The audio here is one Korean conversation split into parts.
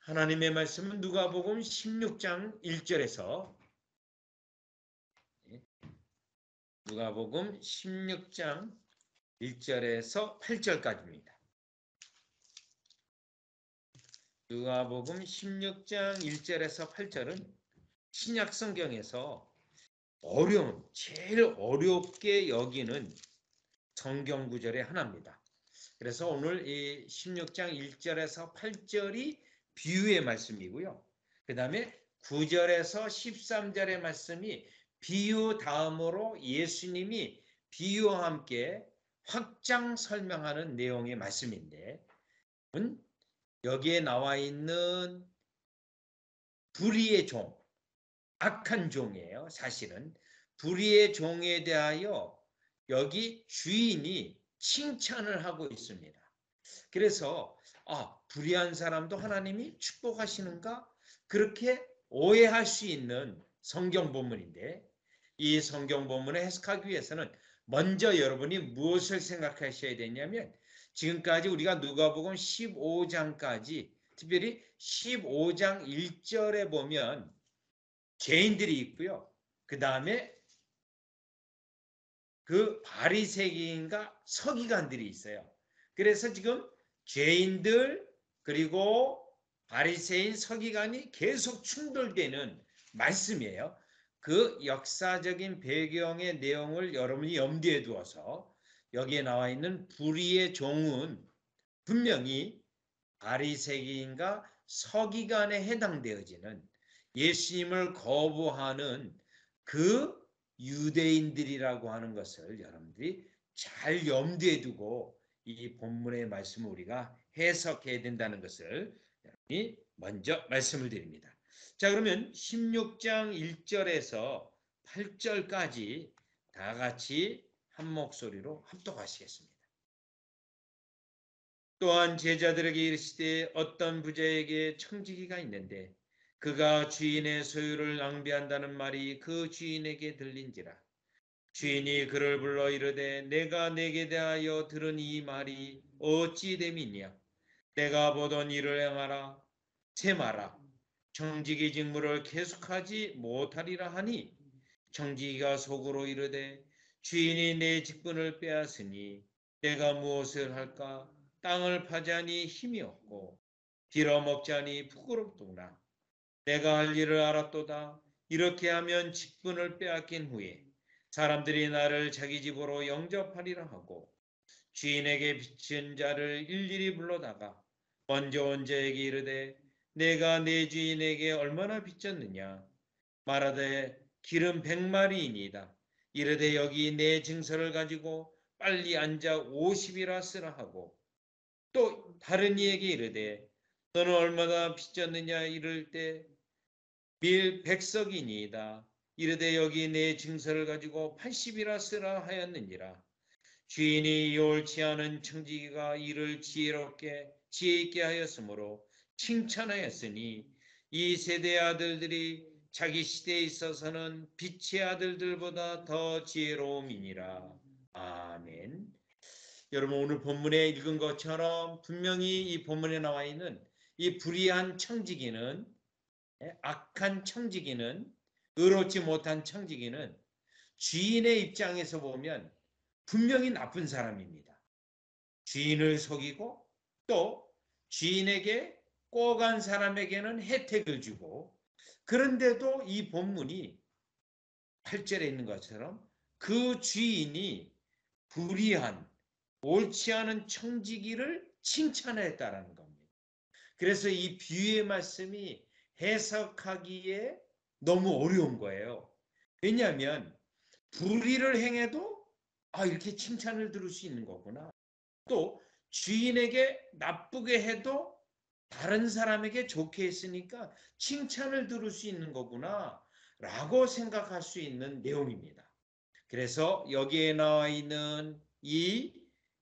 하나님의 말씀은 누가복음 16장 1절에서 누가복음 16장 1절에서 8절까지입니다. 누가복음 16장 1절에서 8절은 신약 성경에서 제일 어렵게 여기는 성경 구절의 하나입니다. 그래서 오늘 이 16장 1절에서 8절이 비유의 말씀이고요. 그 다음에 9절에서 13절의 말씀이 비유 다음으로 예수님이 비유와 함께 확장 설명하는 내용의 말씀인데, 여기에 나와 있는 불의의 종, 악한 종이에요. 사실은 불의의 종에 대하여 여기 주인이 칭찬을 하고 있습니다. 그래서 불의한 사람도 하나님이 축복하시는가? 그렇게 오해할 수 있는 성경 본문인데, 이 성경 본문을 해석하기 위해서는 먼저 여러분이 무엇을 생각하셔야 되냐면, 지금까지 우리가 누가복음 15장까지 특별히 15장 1절에 보면 죄인들이 있고요. 그 다음에 그 바리새인과 서기관들이 있어요. 그래서 지금 죄인들 그리고 바리새인 서기관이 계속 충돌되는 말씀이에요. 그 역사적인 배경의 내용을 여러분이 염두에 두어서 여기에 나와 있는 불의의 종은 분명히 바리새인과 서기관에 해당되어지는 예수님을 거부하는 그 유대인들이라고 하는 것을 여러분들이 잘 염두에 두고 이 본문의 말씀을 우리가 해석해야 된다는 것을 여러분이 먼저 말씀을 드립니다. 자, 그러면 16장 1절에서 8절까지 다 같이 한 목소리로 합독하시겠습니다. 또한 제자들에게 이르시되 어떤 부자에게 청지기가 있는데 그가 주인의 소유를 낭비한다는 말이 그 주인에게 들린지라. 주인이 그를 불러 이르되 내가 내게 대하여 들은 이 말이 어찌 됨이냐. 내가 보던 일을 행하라. 세마라. 청지기 직무를 계속하지 못하리라 하니 청지기가 속으로 이르되 주인이 내 직분을 빼앗으니 내가 무엇을 할까. 땅을 파자니 힘이 없고 빌어먹자니 부끄럽도다. 내가 할 일을 알았도다. 이렇게 하면 직분을 빼앗긴 후에 사람들이 나를 자기 집으로 영접하리라 하고 주인에게 빚진 자를 일일이 불러다가 먼저 온 자에게 이르되 내가 내 주인에게 얼마나 빚졌느냐. 말하되 기름 100마리이니이다. 이르되 여기 내 증서를 가지고 빨리 앉아 50이라 쓰라 하고 또 다른 이에게 이르되 너는 얼마나 빚졌느냐. 이를 때 밀 100석이니이다. 이르되 여기 내 증서를 가지고 80이라 쓰라 하였느니라. 주인이 옳지 않은 청지기가 이를 지혜 있게 하였으므로 칭찬하였으니 이 세대의 아들들이 자기 시대에 있어서는 빛의 아들들보다 더 지혜로움이니라. 아멘. 여러분, 오늘 본문에 읽은 것처럼 분명히 이 본문에 나와 있는 이 불의한 청지기는, 악한 청지기는, 의롭지 못한 청지기는 주인의 입장에서 보면 분명히 나쁜 사람입니다. 주인을 속이고 또 주인에게 꼬간 사람에게는 혜택을 주고, 그런데도 이 본문이 8절에 있는 것처럼 그 주인이 불의한 옳지 않은 청지기를 칭찬했다라는 겁니다. 그래서 이 비유의 말씀이 해석하기에 너무 어려운 거예요. 왜냐하면 불의를 행해도 이렇게 칭찬을 들을 수 있는 거구나. 또 주인에게 나쁘게 해도 다른 사람에게 좋게 했으니까 칭찬을 들을 수 있는 거구나 라고 생각할 수 있는 내용입니다. 그래서 여기에 나와 있는 이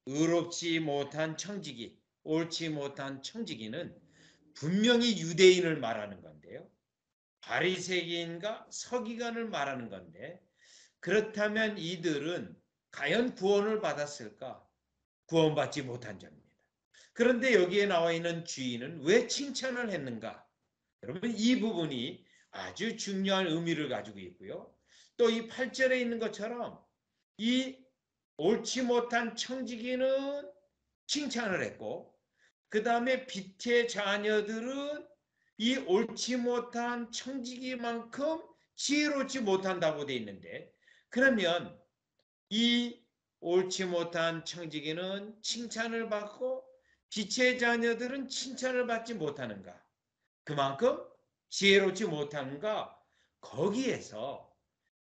의롭지 못한 청지기, 옳지 못한 청지기는 분명히 유대인을 말하는 건데요. 바리새인과 서기관을 말하는 건데, 그렇다면 이들은 과연 구원을 받았을까? 구원받지 못한 자입니다. 그런데 여기에 나와 있는 주인은 왜 칭찬을 했는가? 여러분 이 부분이 아주 중요한 의미를 가지고 있고요. 또 이 8절에 있는 것처럼 이 옳지 못한 청지기는 칭찬을 했고 그 다음에 빛의 자녀들은 이 옳지 못한 청지기만큼 지혜롭지 못한다고 돼 있는데 그러면 이 옳지 못한 청지기는 칭찬을 받고 빛의 자녀들은 칭찬을 받지 못하는가? 그만큼 지혜롭지 못하는가? 거기에서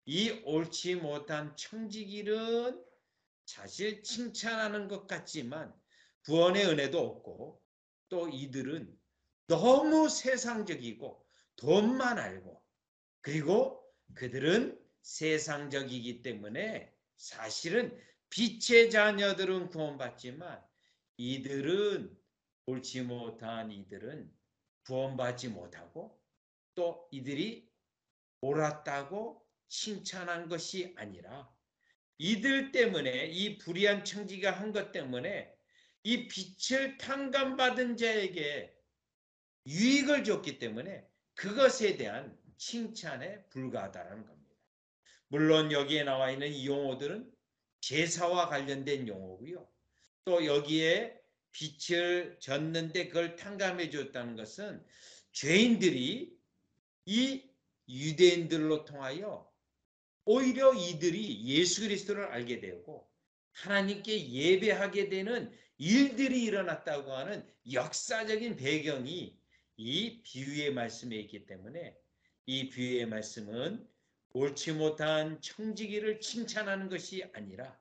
이 옳지 못한 청지기는 사실 칭찬하는 것 같지만 구원의 은혜도 없고 또 이들은 너무 세상적이고 돈만 알고 그리고 그들은 세상적이기 때문에 사실은 빛의 자녀들은 구원받지만 이들은 옳지 못한 이들은 구원받지 못하고 또 이들이 옳았다고 칭찬한 것이 아니라 이들 때문에 이 불의한 청지가 한 것 때문에 이 빛을 탕감받은 자에게 유익을 줬기 때문에 그것에 대한 칭찬에 불과하다는 겁니다. 물론 여기에 나와 있는 이 용어들은 제사와 관련된 용어고요. 또 여기에 빛을 줬는데 그걸 탕감해 줬다는 것은 죄인들이 이 유대인들로 통하여 오히려 이들이 예수 그리스도를 알게 되고 하나님께 예배하게 되는 일들이 일어났다고 하는 역사적인 배경이 이 비유의 말씀에 있기 때문에 이 비유의 말씀은 옳지 못한 청지기를 칭찬하는 것이 아니라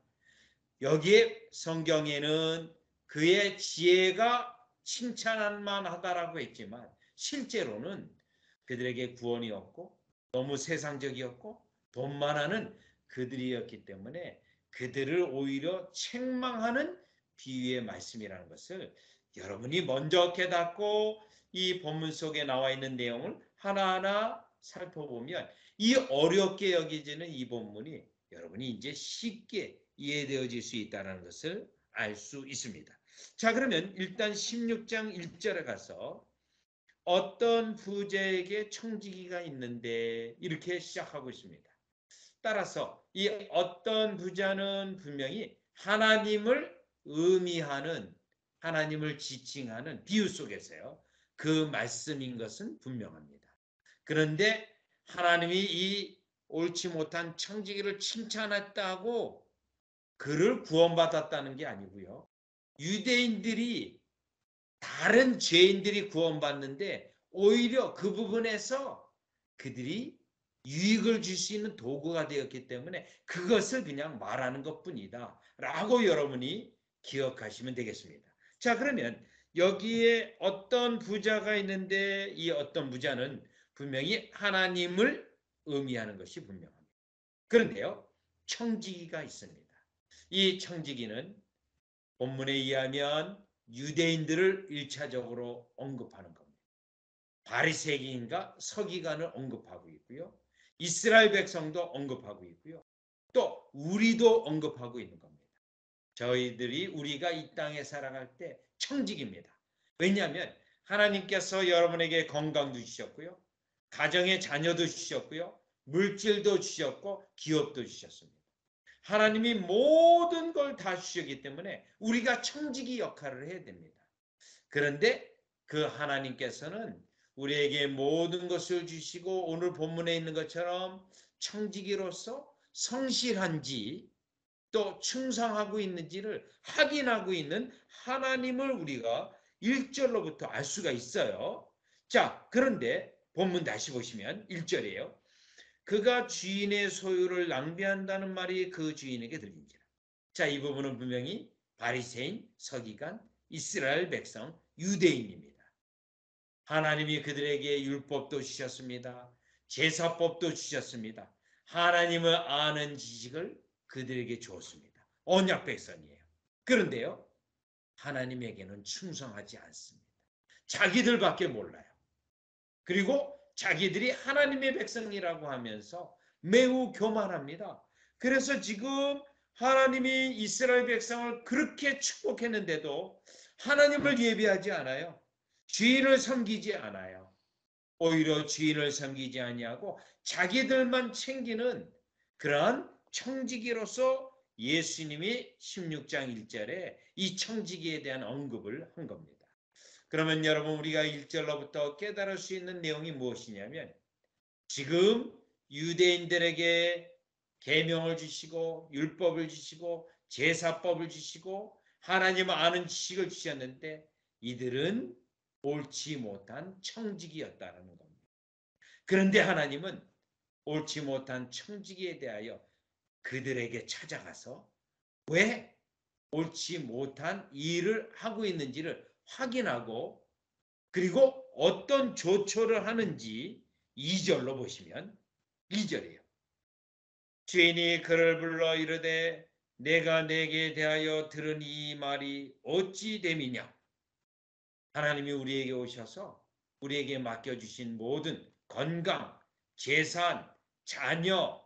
여기에 성경에는 그의 지혜가 칭찬할 만하다라고 했지만 실제로는 그들에게 구원이 없고 너무 세상적이었고 돈만 하는 그들이었기 때문에 그들을 오히려 책망하는 비유의 말씀이라는 것을 여러분이 먼저 깨닫고 이 본문 속에 나와 있는 내용을 하나하나 살펴보면 이 어렵게 여겨지는 이 본문이 여러분이 이제 쉽게 이해되어질 수 있다는 것을 알 수 있습니다. 자, 그러면 일단 16장 1절에 가서 어떤 부자에게 청지기가 있는데 이렇게 시작하고 있습니다. 따라서 이 어떤 부자는 분명히 하나님을 의미하는 하나님을 지칭하는 비유 속에서요. 그 말씀인 것은 분명합니다. 그런데 하나님이 이 옳지 못한 청지기를 칭찬했다고 그를 구원받았다는 게 아니고요. 유대인들이 다른 죄인들이 구원받는데 오히려 그 부분에서 그들이 유익을 줄 수 있는 도구가 되었기 때문에 그것을 그냥 말하는 것뿐이다 라고 여러분이 기억하시면 되겠습니다. 자, 그러면 여기에 어떤 부자가 있는데 이 어떤 부자는 분명히 하나님을 의미하는 것이 분명합니다. 그런데요, 청지기가 있습니다. 이 청지기는 본문에 의하면 유대인들을 1차적으로 언급하는 겁니다. 바리새인과 서기관을 언급하고 있고요. 이스라엘 백성도 언급하고 있고요. 또 우리도 언급하고 있는 겁니다. 우리가 이 땅에 살아갈 때 청직입니다. 왜냐하면 하나님께서 여러분에게 건강도 주셨고요. 가정의 자녀도 주셨고요. 물질도 주셨고 기업도 주셨습니다. 하나님이 모든 걸 다 주셨기 때문에 우리가 청지기 역할을 해야 됩니다. 그런데 그 하나님께서는 우리에게 모든 것을 주시고 오늘 본문에 있는 것처럼 청지기로서 성실한지 또 충성하고 있는지를 확인하고 있는 하나님을 우리가 1절로부터 알 수가 있어요. 자, 그런데 본문 다시 보시면 1절이에요. 그가 주인의 소유를 낭비한다는 말이 그 주인에게 들린지라. 자, 이 부분은 분명히 바리새인, 서기관, 이스라엘 백성, 유대인입니다. 하나님이 그들에게 율법도 주셨습니다. 제사법도 주셨습니다. 하나님을 아는 지식을 그들에게 주었습니다. 언약 백성이에요. 그런데요, 하나님에게는 충성하지 않습니다. 자기들밖에 몰라요. 그리고 자기들이 하나님의 백성이라고 하면서 매우 교만합니다. 그래서 지금 하나님이 이스라엘 백성을 그렇게 축복했는데도 하나님을 예배하지 않아요. 주인을 섬기지 않아요. 오히려 주인을 섬기지 아니하고 자기들만 챙기는 그러한 청지기로서 예수님이 16장 1절에 이 청지기에 대한 언급을 한 겁니다. 그러면 여러분 우리가 1절로부터 깨달을 수 있는 내용이 무엇이냐면 지금 유대인들에게 계명을 주시고 율법을 주시고 제사법을 주시고 하나님 아는 지식을 주셨는데 이들은 옳지 못한 청지기였다는 겁니다. 그런데 하나님은 옳지 못한 청지기에 대하여 그들에게 찾아가서 왜 옳지 못한 일을 하고 있는지를 확인하고 그리고 어떤 조처를 하는지 2절로 보시면 2절이에요. 주인이 그를 불러 이르되 내가 내게 대하여 들은 이 말이 어찌 됨이냐. 하나님이 우리에게 오셔서 우리에게 맡겨주신 모든 건강, 재산, 자녀,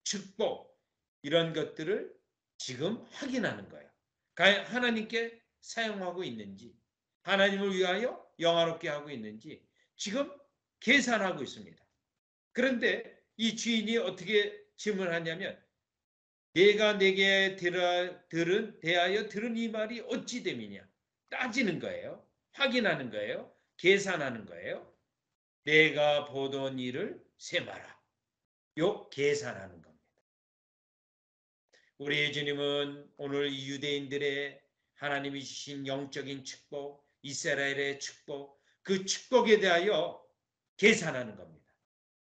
축복 이런 것들을 지금 확인하는 거예요. 하나님께 사용하고 있는지 하나님을 위하여 영화롭게 하고 있는지 지금 계산하고 있습니다. 그런데 이 주인이 어떻게 질문하냐면 내가 내게 대하여 들은 이 말이 어찌 됨이냐. 따지는 거예요. 확인하는 거예요. 계산하는 거예요. 내가 보던 일을 세마라. 요 계산하는 겁니다. 우리 주님은 오늘 유대인들의 하나님이 주신 영적인 축복, 이스라엘의 축복, 그 축복에 대하여 계산하는 겁니다.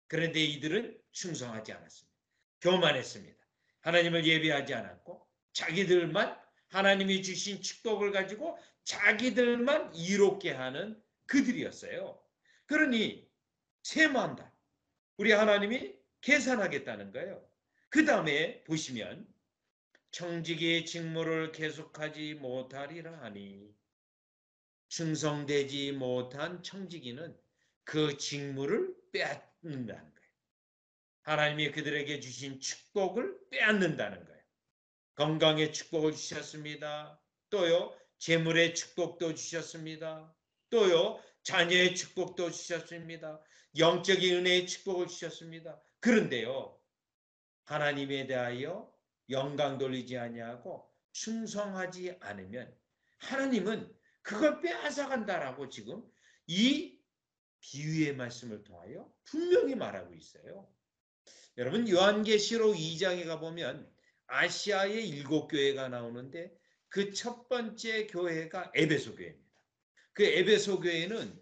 그런데 이들은 충성하지 않았습니다. 교만했습니다. 하나님을 예배하지 않았고 자기들만 하나님이 주신 축복을 가지고 자기들만 이롭게 하는 그들이었어요. 그러니 세무한다. 우리 하나님이 계산하겠다는 거예요. 그 다음에 보시면 청지기의 직무를 계속하지 못하리라 하니 충성되지 못한 청지기는 그 직무를 빼앗는다는 거예요. 하나님이 그들에게 주신 축복을 빼앗는다는 거예요. 건강의 축복을 주셨습니다. 또요 재물의 축복도 주셨습니다. 또요 자녀의 축복도 주셨습니다. 영적인 은혜의 축복을 주셨습니다. 그런데요 하나님에 대하여 영광 돌리지 아니하고 충성하지 않으면 하나님은 그걸 빼앗아간다라고 지금 이 비유의 말씀을 통하여 분명히 말하고 있어요. 여러분 요한계시록 2장에 가보면 아시아의 7교회가 나오는데 그 첫 번째 교회가 에베소 교회입니다. 그 에베소 교회는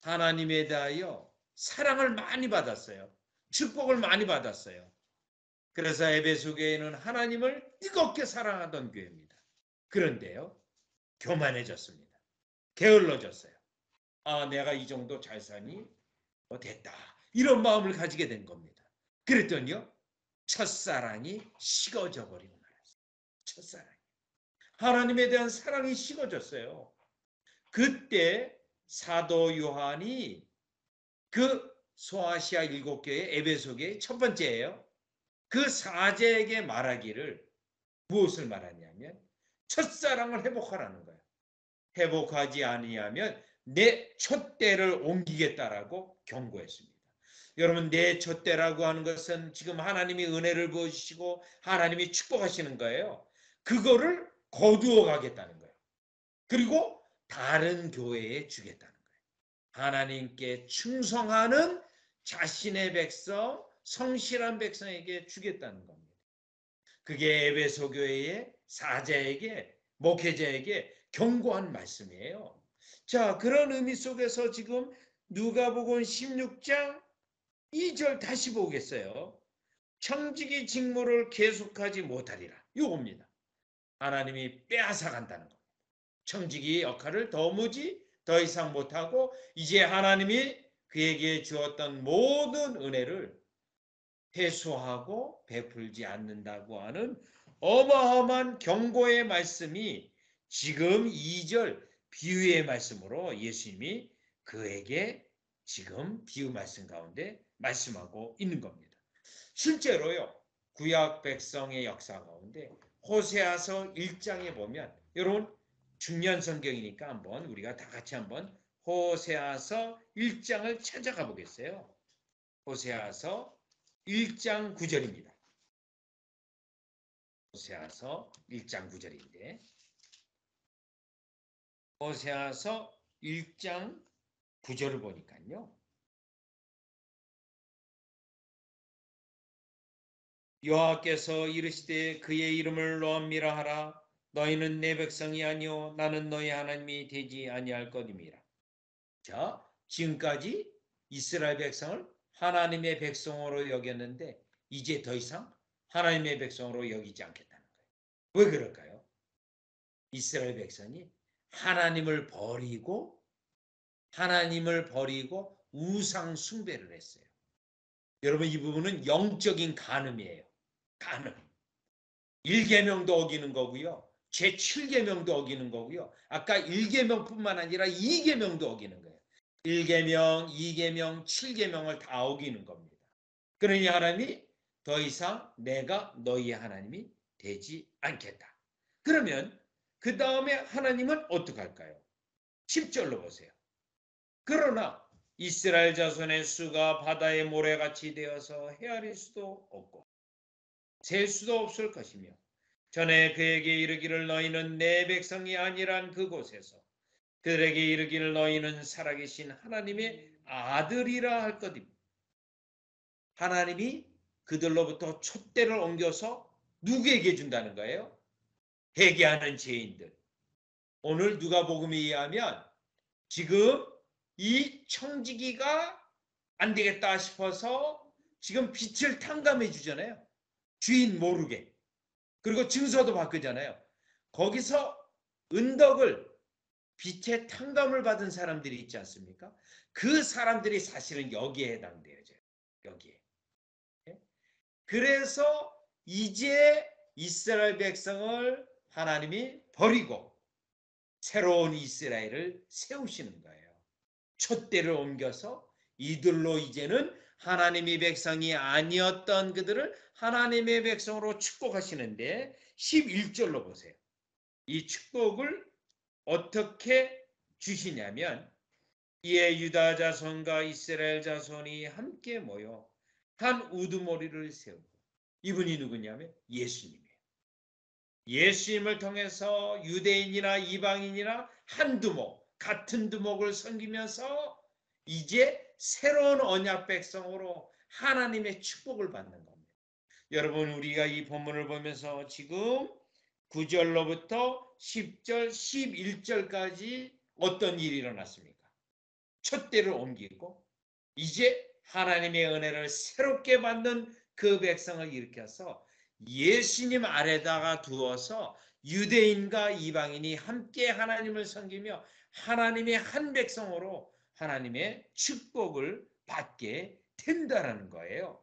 하나님에 대하여 사랑을 많이 받았어요. 축복을 많이 받았어요. 그래서 에베소 교회는 하나님을 뜨겁게 사랑하던 교회입니다. 그런데요 교만해졌습니다. 게을러졌어요. 아 내가 이 정도 잘 사니 됐다. 이런 마음을 가지게 된 겁니다. 그랬더니요 첫사랑이 식어져 버리고 말았어요. 첫사랑이. 하나님에 대한 사랑이 식어졌어요. 그때 사도 요한이 그 소아시아 7교회 에베소교의 첫 번째예요. 그 사제에게 말하기를 무엇을 말하냐면 첫사랑을 회복하라는 거예요. 회복하지 아니하면 내 촛대를 옮기겠다라고 경고했습니다. 여러분 내 촛대라고 하는 것은 지금 하나님이 은혜를 부어주시고 하나님이 축복하시는 거예요. 그거를 거두어 가겠다는 거예요. 그리고 다른 교회에 주겠다는 거예요. 하나님께 충성하는 자신의 백성, 성실한 백성에게 주겠다는 겁니다. 그게 에베소 교회의 사자에게 목회자에게 경고한 말씀이에요. 자, 그런 의미 속에서 지금 누가복음 16장 2절 다시 보겠어요. 청지기 직무를 계속하지 못하리라. 이겁니다. 하나님이 빼앗아 간다는 겁니다. 청지기의 역할을 도무지 더 이상 못하고 이제 하나님이 그에게 주었던 모든 은혜를 회수하고 베풀지 않는다고 하는 어마어마한 경고의 말씀이 지금 2절 비유의 말씀으로 예수님이 그에게 지금 비유 말씀 가운데 말씀하고 있는 겁니다. 실제로요. 구약 백성의 역사 가운데 호세아서 1장에 보면 여러분 중요한 성경이니까 한번 우리가 다 같이 한번 호세아서 1장을 찾아가 보겠어요. 호세아서 1장 9절입니다. 호세아서 1장 9절인데 호세아서 1장 9절을 보니까요. 여호와께서 이르시되 그의 이름을 노암미라 하라. 너희는 내 백성이 아니요 나는 너희 하나님이 되지 아니할 것임이라. 자, 지금까지 이스라엘 백성을 하나님의 백성으로 여겼는데 이제 더 이상 하나님의 백성으로 여기지 않겠다는 거예요. 왜 그럴까요? 이스라엘 백성이 하나님을 버리고 우상 숭배를 했어요. 여러분, 이 부분은 영적인 간음이에요. 간음. 1계명도 어기는 거고요. 제7계명도 어기는 거고요. 아까 1계명뿐만 아니라 2계명도 어기는 거예요. 1계명, 2계명, 7계명을 다 어기는 겁니다. 그러니 하나님이 더 이상 내가 너희의 하나님이 되지 않겠다. 그러면 그 다음에 하나님은 어떻게 할까요? 10절로 보세요. 그러나 이스라엘 자손의 수가 바다의 모래같이 되어서 헤아릴 수도 없고 셀 수도 없을 것이며 전에 그에게 이르기를 너희는 내 백성이 아니란 그곳에서 그들에게 이르기를 너희는 살아계신 하나님의 아들이라 할 것입니다. 하나님이 그들로부터 촛대를 옮겨서 누구에게 준다는 거예요? 회개하는 죄인들. 오늘 누가복음에 의하면 지금 이 청지기가 안 되겠다 싶어서 지금 빛을 탕감해 주잖아요. 주인 모르게. 그리고 증서도 바꾸잖아요. 거기서 은덕을 빛의 탕감을 받은 사람들이 있지 않습니까? 그 사람들이 사실은 여기에 해당돼요. 여기에. 그래서 이제 이스라엘 백성을 하나님이 버리고 새로운 이스라엘을 세우시는 거예요. 촛대를 옮겨서 이들로 이제는 하나님의 백성이 아니었던 그들을 하나님의 백성으로 축복하시는데 11절로 보세요. 이 축복을 어떻게 주시냐면 이에 유다 자손과 이스라엘 자손이 함께 모여 한 우두머리를 세우고 이분이 누구냐면 예수님이에요. 예수님을 통해서 유대인이나 이방인이나 한 두목 같은 두목을 섬기면서 이제 새로운 언약 백성으로 하나님의 축복을 받는 겁니다. 여러분, 우리가 이 본문을 보면서 지금 9절로부터 10절, 11절까지 어떤 일이 일어났습니까? 촛대를 옮기고 이제 하나님의 은혜를 새롭게 받는 그 백성을 일으켜서 예수님 아래다가 두어서 유대인과 이방인이 함께 하나님을 섬기며 하나님의 한 백성으로 하나님의 축복을 받게 된다는 거예요.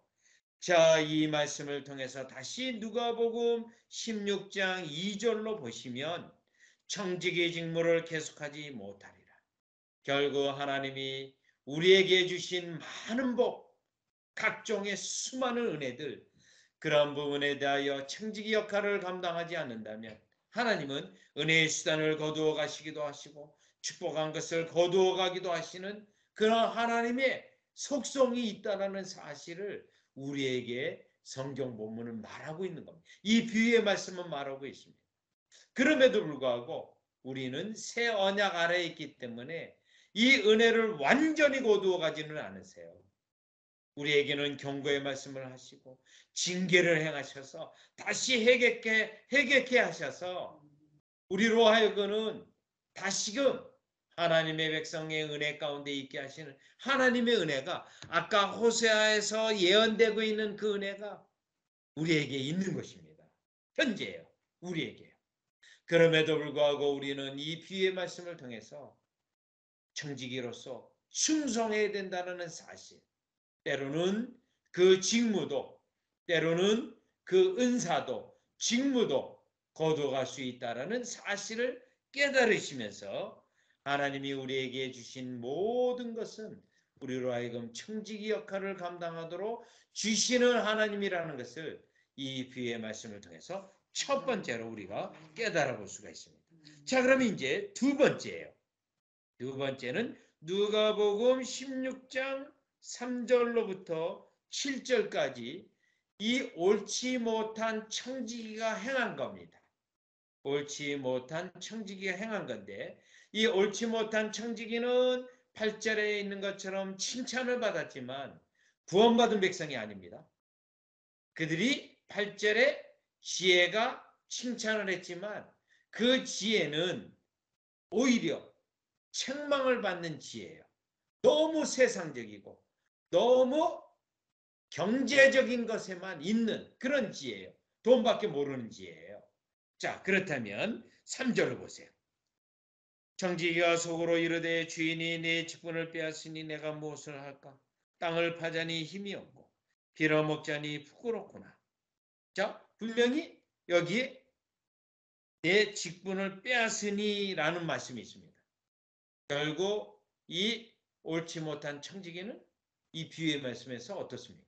자, 이 말씀을 통해서 다시 누가복음 16장 2절로 보시면 청지기 직무를 계속하지 못하리라. 결국 하나님이 우리에게 주신 많은 복, 각종의 수많은 은혜들, 그런 부분에 대하여 청지기 역할을 감당하지 않는다면 하나님은 은혜의 수단을 거두어 가시기도 하시고 축복한 것을 거두어 가기도 하시는 그런 하나님의 속성이 있다는 사실을 우리에게 성경 본문은 말하고 있는 겁니다. 이 비유의 말씀은 말하고 있습니다. 그럼에도 불구하고 우리는 새 언약 아래에 있기 때문에 이 은혜를 완전히 거두어 가지는 않으세요. 우리에게는 경고의 말씀을 하시고 징계를 행하셔서 다시 회개케 하셔서 우리로 하여금은 다시금 하나님의 백성의 은혜 가운데 있게 하시는 하나님의 은혜가 아까 호세아에서 예언되고 있는 그 은혜가 우리에게 있는 것입니다. 현재예요. 우리에게요. 그럼에도 불구하고 우리는 이 비유의 말씀을 통해서 청지기로서 충성해야 된다는 사실, 때로는 그 직무도, 때로는 그 은사도, 직무도 거둬갈 수 있다는 사실을 깨달으시면서 하나님이 우리에게 주신 모든 것은 우리로 하여금 청지기 역할을 감당하도록 주시는 하나님이라는 것을 이 비유의 말씀을 통해서 첫 번째로 우리가 깨달아 볼 수가 있습니다. 자, 그러면 이제 두 번째예요. 두 번째는 누가복음 16장 3절로부터 7절까지 이 옳지 못한 청지기가 행한 겁니다. 옳지 못한 청지기가 행한 건데 이 옳지 못한 청지기는 8절에 있는 것처럼 칭찬을 받았지만 구원받은 백성이 아닙니다. 그들이 8절에 지혜가 칭찬을 했지만 그 지혜는 오히려 책망을 받는 지혜예요. 너무 세상적이고 너무 경제적인 것에만 있는 그런 지혜예요. 돈밖에 모르는 지혜예요. 자, 그렇다면 3절을 보세요. 청지기가 속으로 이르되 주인이 내 직분을 빼앗으니 내가 무엇을 할까? 땅을 파자니 힘이 없고 빌어먹자니 부끄럽구나. 자, 분명히 여기에 내 직분을 빼앗으니 라는 말씀이 있습니다. 결국 이 옳지 못한 청지기는 이 비유의 말씀에서 어떻습니까?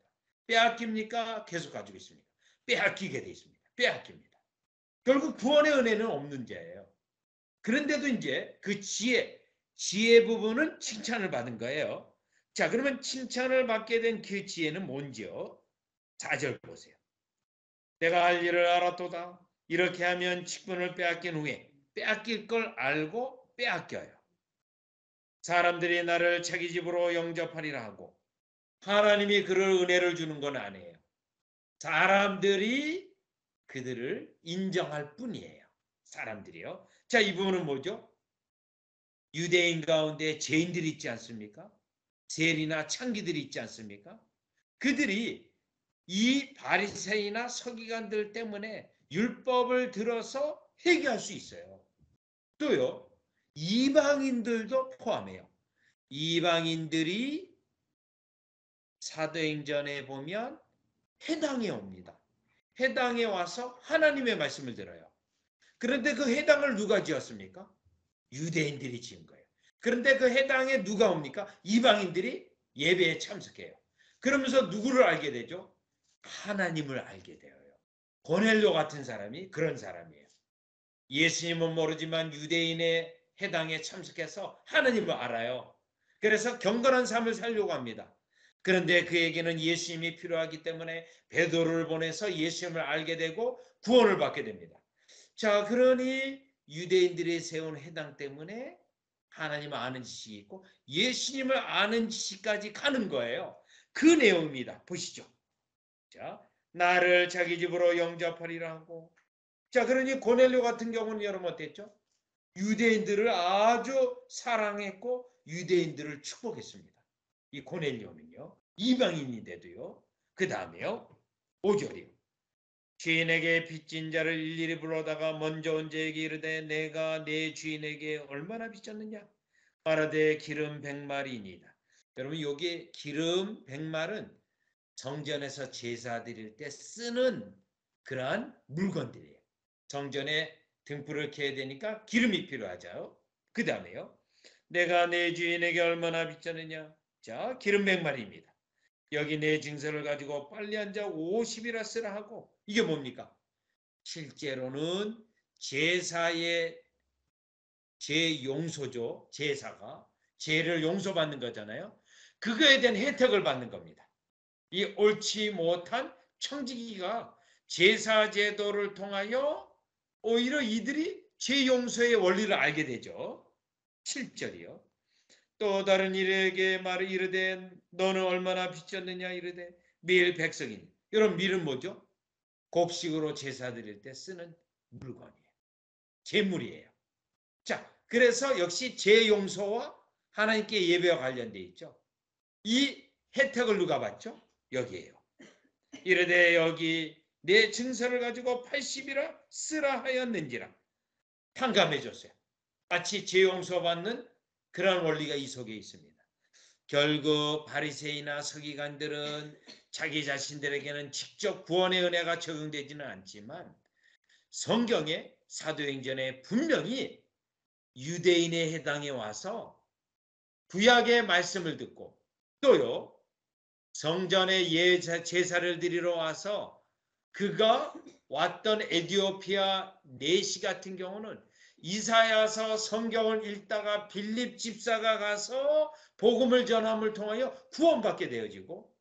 빼앗깁니까? 계속 가지고 있습니까? 빼앗기게 돼 있습니다. 빼앗깁니다. 결국 구원의 은혜는 없는 자예요. 그런데도 이제 그 지혜 부분은 칭찬을 받은 거예요. 자, 그러면 칭찬을 받게 된 그 지혜는 뭔지요? 4절 보세요. 내가 할 일을 알았도다. 이렇게 하면 직분을 빼앗긴 후에 빼앗길 걸 알고 빼앗겨요. 사람들이 나를 자기 집으로 영접하리라 하고 하나님이 그를 은혜를 주는 건 아니에요. 사람들이 그들을 인정할 뿐이에요. 사람들이요. 자, 이 부분은 뭐죠? 유대인 가운데 죄인들이 있지 않습니까? 세리나 창기들이 있지 않습니까? 그들이 이 바리새이나 서기관들 때문에 율법을 들어서 회개할 수 있어요. 또요, 이방인들도 포함해요. 이방인들이 사도행전에 보면 해당에 옵니다. 해당에 와서 하나님의 말씀을 들어요. 그런데 그 해당을 누가 지었습니까? 유대인들이 지은 거예요. 그런데 그 해당에 누가 옵니까? 이방인들이 예배에 참석해요. 그러면서 누구를 알게 되죠? 하나님을 알게 되어요. 고넬료 같은 사람이 그런 사람이에요. 예수님은 모르지만 유대인의 해당에 참석해서 하나님을 알아요. 그래서 경건한 삶을 살려고 합니다. 그런데 그에게는 예수님이 필요하기 때문에 베드로를 보내서 예수님을 알게 되고 구원을 받게 됩니다. 자, 그러니 유대인들이 세운 해당 때문에 하나님을 아는 지식이 있고 예수님을 아는 지식까지 가는 거예요. 그 내용입니다. 보시죠. 자, 나를 자기 집으로 영접하리라 하고. 자, 그러니 고넬료 같은 경우는 여러분 어땠죠? 유대인들을 아주 사랑했고 유대인들을 축복했습니다. 이 고넬료는요. 이방인인데도요. 그 다음에요. 5절이요. 주인에게 빚진 자를 일일이 불러다가 먼저 온 자에게 이르되 내가 내 주인에게 얼마나 빚졌느냐? 말하되 기름 100마리이니이다. 여러분 여기 기름 100말은 정전에서 제사 드릴 때 쓰는 그러한 물건들이에요. 정전에 등불을 켜야 되니까 기름이 필요하죠. 그 다음에요. 내가 내 주인에게 얼마나 빚졌느냐? 자, 기름 100마리입니다. 여기 내 증서를 가지고 빨리 앉아 50이라 쓰라 하고 이게 뭡니까? 실제로는 제사의 죄용서죠. 제사가 죄를 용서받는 거잖아요. 그거에 대한 혜택을 받는 겁니다. 이 옳지 못한 청지기가 제사 제도를 통하여 오히려 이들이 죄용서의 원리를 알게 되죠. 7절이요. 또 다른 이에게 말을 이르되 너는 얼마나 빚졌느냐 이르되 밀 100석이니. 여러분 밀은 뭐죠? 곡식으로 제사 드릴 때 쓰는 물건이에요. 제물이에요. 자, 그래서 역시 죄용서와 하나님께 예배와 관련되어 있죠. 이 혜택을 누가 받죠? 여기에요. 이르되 여기 내 증서를 가지고 80이라 쓰라 하였는지라 탕감해 줬어요. 마치 죄용서 받는 그런 원리가 이 속에 있습니다. 결국 바리새이나 서기관들은 자기 자신들에게는 직접 구원의 은혜가 적용되지는 않지만 성경에 사도행전에 분명히 유대인의 해당에 와서 구약의 말씀을 듣고 또요 성전에 제사를 드리러 와서 그가 왔던 에디오피아 내시 같은 경우는 이사야서 성경을 읽다가 빌립 집사가 가서 복음을 전함을 통하여 구원받게 되어지고,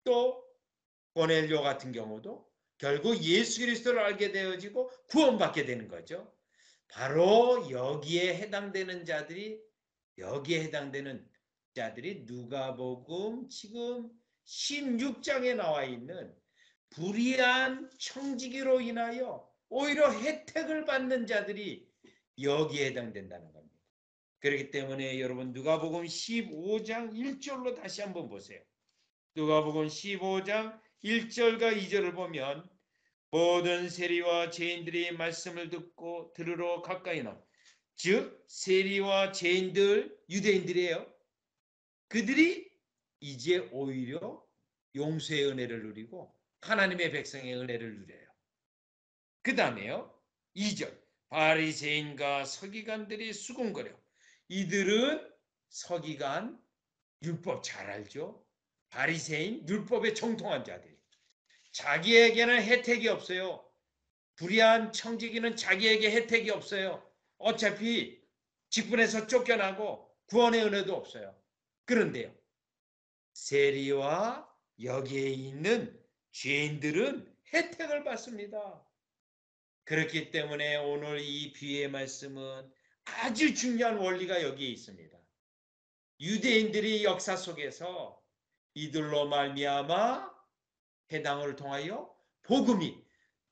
또 고넬료 같은 경우도 결국 예수 그리스도를 알게 되어지고 구원받게 되는 거죠. 바로 여기에 해당되는 자들이 누가복음 지금 16장에 나와 있는 불의한 청지기로 인하여 오히려 혜택을 받는 자들이 여기에 해당된다는 겁니다. 그렇기 때문에 여러분 누가복음 15장 1절로 다시 한번 보세요. 누가복음 15장 1절과 2절을 보면 모든 세리와 죄인들이 말씀을 듣고 들으러 가까이 나오. 즉 세리와 죄인들, 유대인들이에요. 그들이 이제 오히려 용서의 은혜를 누리고 하나님의 백성의 은혜를 누려요. 그 다음에요. 2절 바리새인과 서기관들이 수군거려. 이들은 서기관, 율법 잘 알죠. 바리새인, 율법에 정통한 자들이. 자기에게는 혜택이 없어요. 불의한 청지기는 자기에게 혜택이 없어요. 어차피 직분에서 쫓겨나고 구원의 은혜도 없어요. 그런데요, 세리와 여기에 있는 죄인들은 혜택을 받습니다. 그렇기 때문에 오늘 이 비유의 말씀은 아주 중요한 원리가 여기에 있습니다. 유대인들이 역사 속에서 이들로 말미암아 해당을 통하여 복음이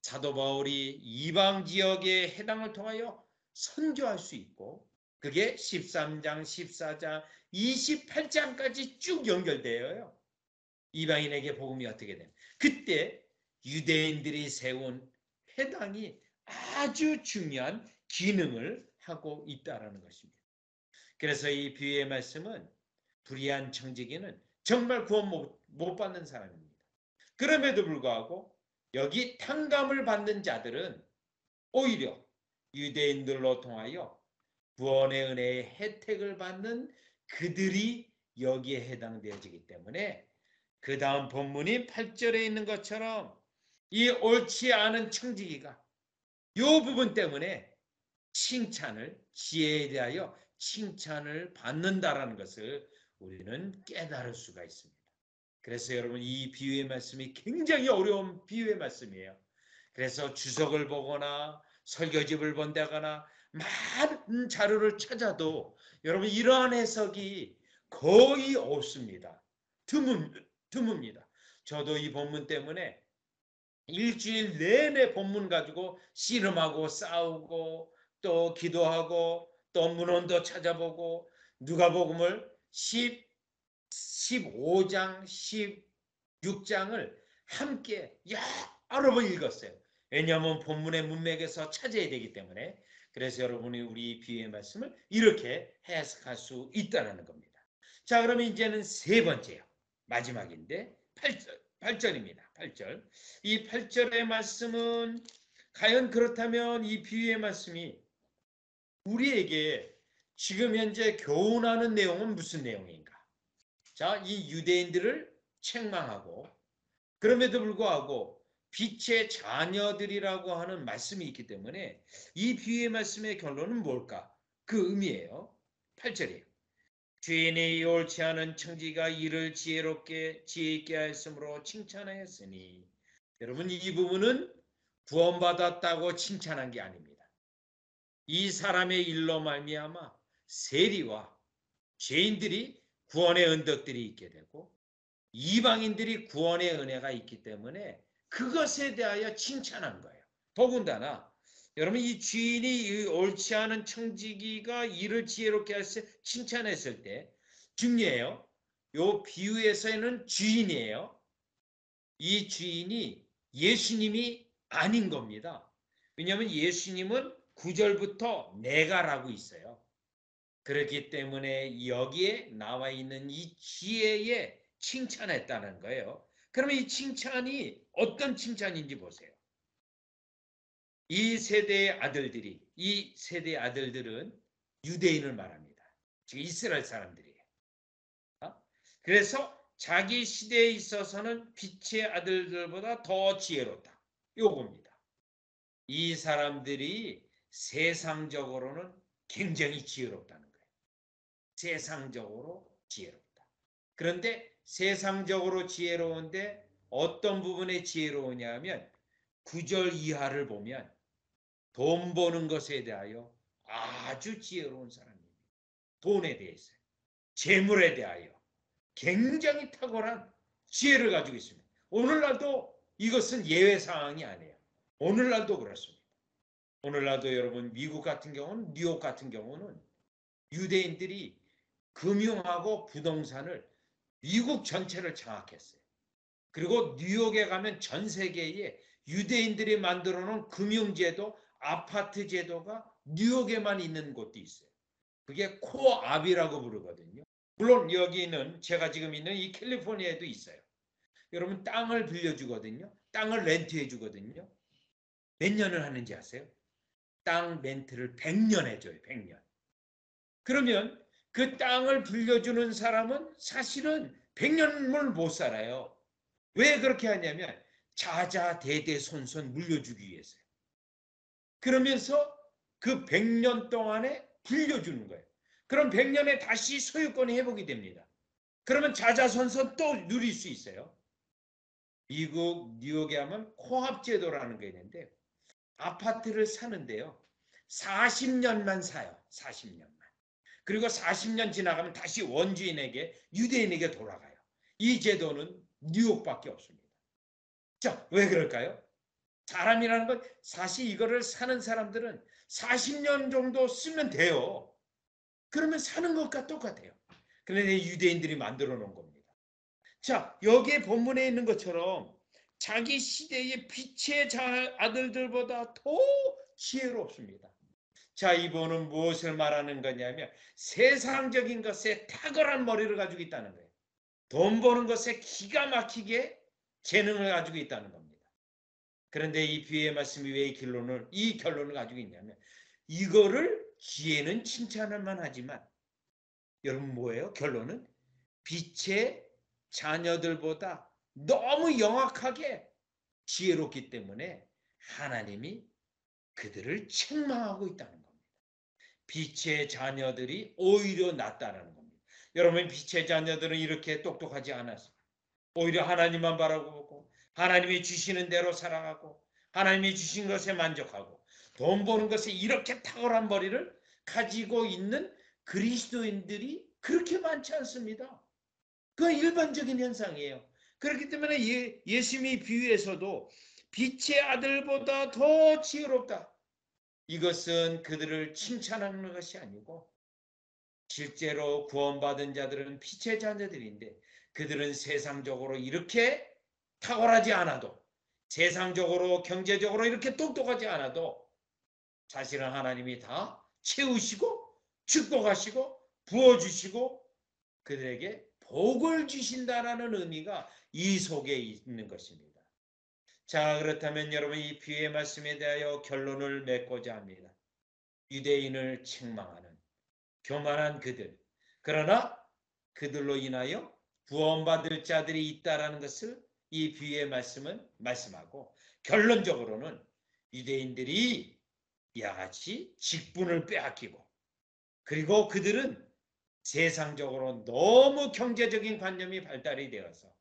사도 바울이 이방 지역의 해당을 통하여 선교할 수 있고, 그게 13장, 14장, 28장까지 쭉 연결되어요. 이방인에게 복음이 어떻게 되는. 그때 유대인들이 세운 해당이 아주 중요한 기능을 하고 있다는 것입니다. 그래서 이 비유의 말씀은 불의한 청지기는 정말 구원 못 받는 사람입니다. 그럼에도 불구하고 여기 탕감을 받는 자들은 오히려 유대인들로 통하여 구원의 은혜의 혜택을 받는 그들이 여기에 해당되어지기 때문에 그 다음 본문이 8절에 있는 것처럼 이 옳지 않은 청지기가 이 부분 때문에 지혜에 대하여 칭찬을 받는다라는 것을 우리는 깨달을 수가 있습니다. 그래서 여러분 이 비유의 말씀이 굉장히 어려운 비유의 말씀이에요. 그래서 주석을 보거나 설교집을 본다거나 많은 자료를 찾아도 여러분 이러한 해석이 거의 없습니다. 드뭅니다. 저도 이 본문 때문에 일주일 내내 본문 가지고 씨름하고 싸우고 또 기도하고 또 문헌도 찾아보고 누가복음을 15장, 16장을 함께 여러 번 읽었어요. 왜냐하면 본문의 문맥에서 찾아야 되기 때문에. 그래서 여러분이 우리 비유의 말씀을 이렇게 해석할 수 있다는 겁니다. 자, 그러면 이제는 세 번째요. 마지막인데 8절입니다. 8절. 이 8절의 말씀은 과연 그렇다면 이 비유의 말씀이 우리에게 지금 현재 교훈하는 내용은 무슨 내용인가? 자, 이 유대인들을 책망하고 그럼에도 불구하고 빛의 자녀들이라고 하는 말씀이 있기 때문에 이 비유의 말씀의 결론은 뭘까? 그 의미예요. 8절이에요. 죄인의 옳지 않은 청지가 이를 지혜롭게 지혜 있게 하였으므로 칭찬하였으니. 여러분 이 부분은 구원받았다고 칭찬한 게 아닙니다. 이 사람의 일로 말미암아 세리와 죄인들이 구원의 언덕들이 있게 되고 이방인들이 구원의 은혜가 있기 때문에 그것에 대하여 칭찬한 거예요. 더군다나 여러분 이 주인이 옳지 않은 청지기가 이를 지혜롭게 해서 칭찬했을 때 중요해요. 요 비유에서는 주인이에요. 이 주인이 예수님이 아닌 겁니다. 왜냐하면 예수님은 9절부터 내가라고 있어요. 그렇기 때문에 여기에 나와 있는 이 지혜에 칭찬했다는 거예요. 그러면 이 칭찬이 어떤 칭찬인지 보세요. 이 세대의 아들들은 유대인을 말합니다. 즉 이스라엘 사람들이에요. 그래서 자기 시대에 있어서는 빛의 아들들보다 더 지혜롭다. 요겁니다. 이 사람들이 세상적으로는 굉장히 지혜롭다는 거예요. 세상적으로 지혜롭다. 그런데 세상적으로 지혜로운데 어떤 부분에 지혜로우냐면 9절 이하를 보면 돈 버는 것에 대하여 아주 지혜로운 사람입니다. 돈에 대해서, 재물에 대하여 굉장히 탁월한 지혜를 가지고 있습니다. 오늘날도 이것은 예외 상황이 아니에요. 오늘날도 그렇습니다. 오늘날도 여러분 미국 같은 경우는, 뉴욕 같은 경우는 유대인들이 금융하고 부동산을 미국 전체를 장악했어요. 그리고 뉴욕에 가면 전 세계에 유대인들이 만들어 놓은 금융제도, 아파트 제도가 뉴욕에만 있는 곳도 있어요. 그게 코압이라고 부르거든요. 물론 여기는 제가 지금 있는 이 캘리포니아에도 있어요. 여러분 땅을 빌려주거든요. 땅을 렌트해 주거든요. 몇 년을 하는지 아세요? 땅 렌트를 100년 해줘요. 100년. 그러면 그 땅을 빌려주는 사람은 사실은 100년을 못 살아요. 왜 그렇게 하냐면 자자대대손손 물려주기 위해서요. 그러면서 그 100년 동안에 빌려주는 거예요. 그럼 100년에 다시 소유권이 회복이 됩니다. 그러면 자자손손 또 누릴 수 있어요. 미국 뉴욕에 하면 코압제도라는 게 있는데 아파트를 사는데요. 40년만 사요. 40년만. 그리고 40년 지나가면 다시 원주인에게, 유대인에게 돌아가요. 이 제도는 뉴욕밖에 없습니다. 자, 왜 그럴까요? 사람이라는 건 사실 이거를 사는 사람들은 40년 정도 쓰면 돼요. 그러면 사는 것과 똑같아요. 그런데 유대인들이 만들어 놓은 겁니다. 자, 여기에 본문에 있는 것처럼 자기 시대의 빛의 아들들보다 더 지혜롭습니다. 자, 이분은 무엇을 말하는 거냐면 세상적인 것에 탁월한 머리를 가지고 있다는 거예요. 돈 버는 것에 기가 막히게 재능을 가지고 있다는 겁니다. 그런데 이 비유의 말씀이 왜 이 결론을 가지고 있냐면 이거를 지혜는 칭찬할 만하지만 여러분 뭐예요? 결론은 빛의 자녀들보다 너무 영악하게 지혜롭기 때문에 하나님이 그들을 책망하고 있다는 겁니다. 빛의 자녀들이 오히려 낫다는 겁니다. 여러분 빛의 자녀들은 이렇게 똑똑하지 않았어요. 오히려 하나님만 바라보고 하나님이 주시는 대로 살아가고 하나님이 주신 것에 만족하고 돈 버는 것에 이렇게 탁월한 머리를 가지고 있는 그리스도인들이 그렇게 많지 않습니다. 그건 일반적인 현상이에요. 그렇기 때문에 예수님의 비유에서도 빛의 아들보다 더 지혜롭다. 이것은 그들을 칭찬하는 것이 아니고 실제로 구원받은 자들은 빛의 자녀들인데 그들은 세상적으로 이렇게 탁월하지 않아도 세상적으로 경제적으로 이렇게 똑똑하지 않아도 사실은 하나님이 다 채우시고 축복하시고 부어주시고 그들에게 복을 주신다라는 의미가 이 속에 있는 것입니다. 자, 그렇다면 여러분 이 비유의 말씀에 대하여 결론을 맺고자 합니다. 유대인을 책망하는 교만한 그들, 그러나 그들로 인하여 구원받을 자들이 있다라는 것을 이 비유의 말씀은 말씀하고 결론적으로는 유대인들이 이와 같이 직분을 빼앗기고 그리고 그들은 세상적으로 너무 경제적인 관념이 발달이 되어서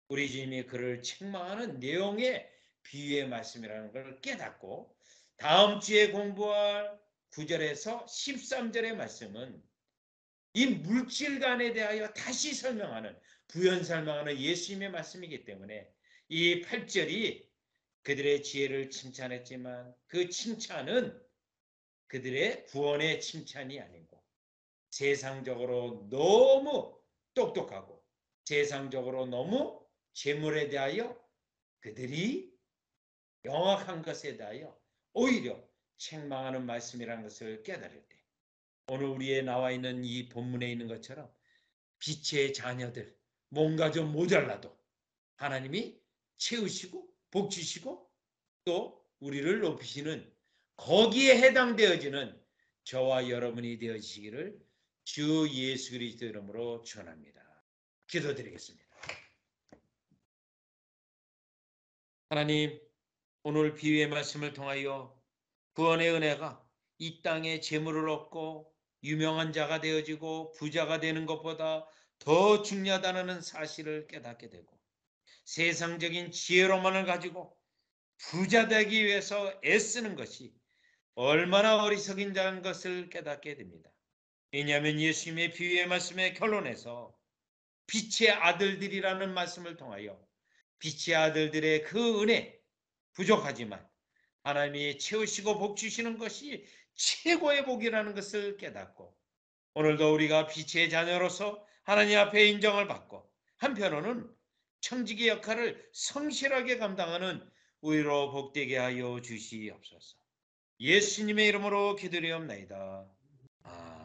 우리 주님이 그를 책망하는 내용의 비유의 말씀이라는 걸 깨닫고 다음 주에 공부할 9절에서 13절의 말씀은 이 물질관에 대하여 다시 설명하는 부연 설명하는 예수님의 말씀이기 때문에 이 8절이 그들의 지혜를 칭찬했지만 그 칭찬은 그들의 구원의 칭찬이 아니고 세상적으로 너무 똑똑하고 세상적으로 너무 재물에 대하여 그들이 영악한 것에 대하여 오히려 책망하는 말씀이라는 것을 깨달을 때 오늘 우리에 나와 있는 이 본문에 있는 것처럼 빛의 자녀들 뭔가 좀 모자라도 하나님이 채우시고 복 주시고 또 우리를 높이시는 거기에 해당되어지는 저와 여러분이 되어지기를 주 예수 그리스도 이름으로 축원합니다. 기도드리겠습니다. 하나님 오늘 비유의 말씀을 통하여 구원의 은혜가 이 땅에 재물을 얻고 유명한 자가 되어지고 부자가 되는 것보다 더 중요하다는 사실을 깨닫게 되고 세상적인 지혜로만을 가지고 부자 되기 위해서 애쓰는 것이 얼마나 어리석인 자인 것을 깨닫게 됩니다. 왜냐하면 예수님의 비유의 말씀의 결론에서 빛의 아들들이라는 말씀을 통하여 빛의 아들들의 그 은혜 부족하지만 하나님이 채우시고 복 주시는 것이 최고의 복이라는 것을 깨닫고 오늘도 우리가 빛의 자녀로서 하나님 앞에 인정을 받고 한편으로는 청지기 역할을 성실하게 감당하는 우리로 복되게 하여 주시옵소서. 예수님의 이름으로 기도드리옵나이다. 아멘.